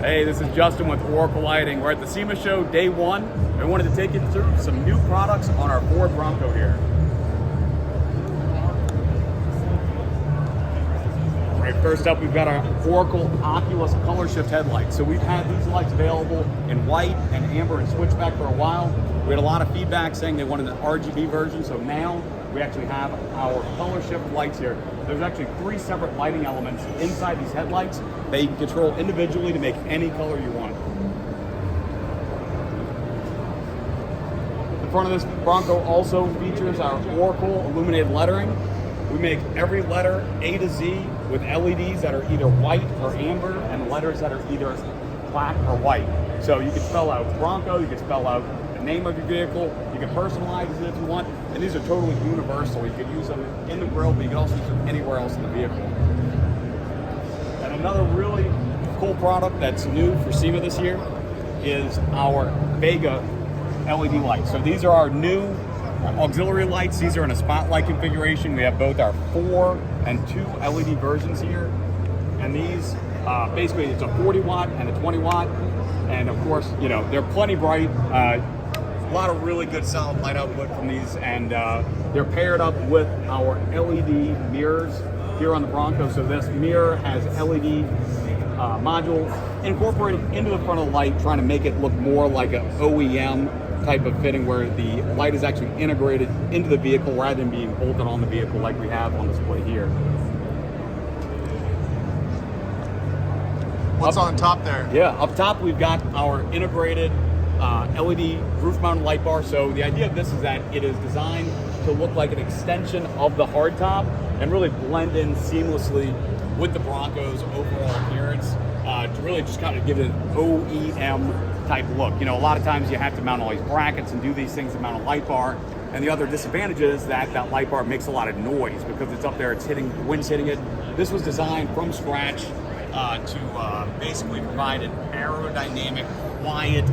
Hey, this is Justin with Oracle Lighting. We're at the SEMA show, day one. I wanted to take you through some new products on our Ford Bronco here. All right, first up, we've got our Oracle Oculus color shift headlights. So we've had these lights available in white and amber and switchback for a while. We had a lot of feedback saying they wanted an RGB version, so now we actually have our color shift lights here. There's actually 3 separate lighting elements inside these headlights that you can control individually to make any color you want. The front of this Bronco also features our Oracle illuminated lettering. We make every letter A to Z with LEDs that are either white or amber and letters that are either black or white. So you can spell out Bronco, you can spell out the name of your vehicle, you can personalize it if you want, and these are totally universal. You can use them in the grill, but you can also use them anywhere else in the vehicle. And another really cool product that's new for SEMA this year is our Vega LED lights. So these are our new auxiliary lights. These are in a spotlight configuration. We have both our 4 and 2 LED versions here. And these, basically it's a 40 watt and a 20 watt. And of course, you know, they're plenty bright. A lot of really good solid light output from these, and they're paired up with our LED mirrors here on the Bronco. So this mirror has LED module incorporated into the front of the light, trying to make it look more like an OEM type of fitting, where the light is actually integrated into the vehicle rather than being bolted on the vehicle like we have on display here. What's on top there? Yeah, up top we've got our integrated LED roof-mounted light bar. So the idea of this is that it is designed to look like an extension of the hardtop and really blend in seamlessly with the Bronco's overall appearance, to really just kind of give it an OEM type look. You know, a lot of times you have to mount all these brackets and do these things to mount a light bar, and the other disadvantage is that that light bar makes a lot of noise because it's up there, it's hitting, the wind's hitting it. This was designed from scratch to basically provide an aerodynamic, quiet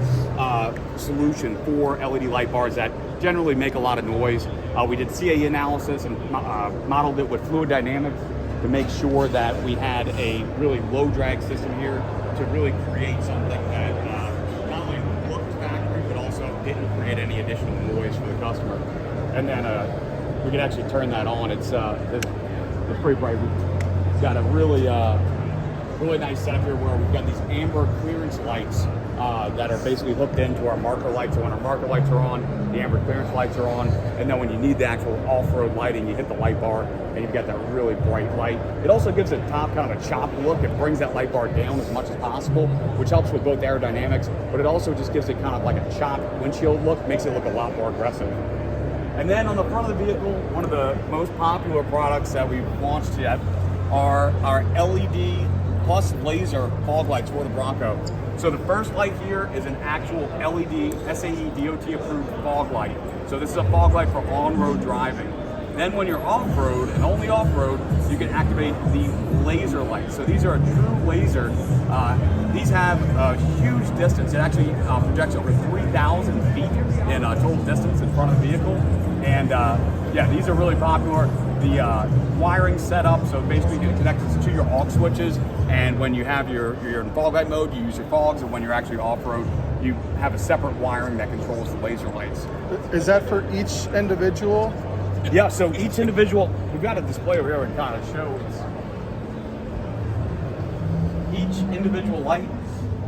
solution for LED light bars that generally make a lot of noise. We did SAE analysis and modeled it with fluid dynamics to make sure that we had a really low drag system here to really create something that not only looked factory but also didn't create any additional noise for the customer. And then we can actually turn that on. It's pretty bright. We've got a really nice setup here where we've got these amber clearance lights that are basically hooked into our marker lights. So when our marker lights are on, the amber clearance lights are on, and then when you need the actual off-road lighting, you hit the light bar and you've got that really bright light. It also gives it top kind of a chopped look. It brings that light bar down as much as possible, which helps with both aerodynamics, but it also just gives it kind of like a chopped windshield look, makes it look a lot more aggressive. And then on the front of the vehicle, one of the most popular products that we've launched yet are our LED plus laser fog lights for the Bronco. So the first light here is an actual LED SAE DOT approved fog light. So this is a fog light for on-road driving. Then when you're off-road, and only off-road, you can activate the laser lights. So these are a true laser. These have a huge distance. It actually projects over 3,000 feet in total distance in front of the vehicle. And yeah, these are really popular. The wiring setup, so basically you can connect this to your aux switches, and when you have your in fog light mode, you use your fogs, and when you're actually off-road, you have a separate wiring that controls the laser lights. Is that for each individual? Yeah, so each individual, we've got a display over here and kind of shows each individual light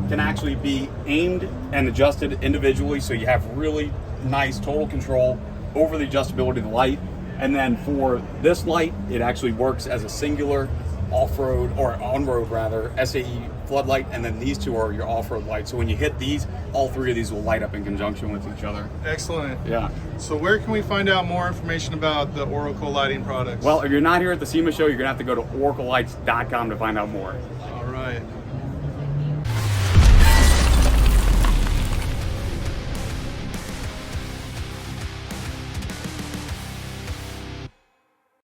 can actually be aimed and adjusted individually, so you have really nice total control over the adjustability of the light. And then for this light, it actually works as a singular off-road, or on-road rather, SAE floodlight, and then these two are your off-road lights. So when you hit these, all 3 of these will light up in conjunction with each other. Excellent. Yeah. So where can we find out more information about the Oracle lighting products? Well, if you're not here at the SEMA show, you're gonna have to go to oraclelights.com to find out more. All right.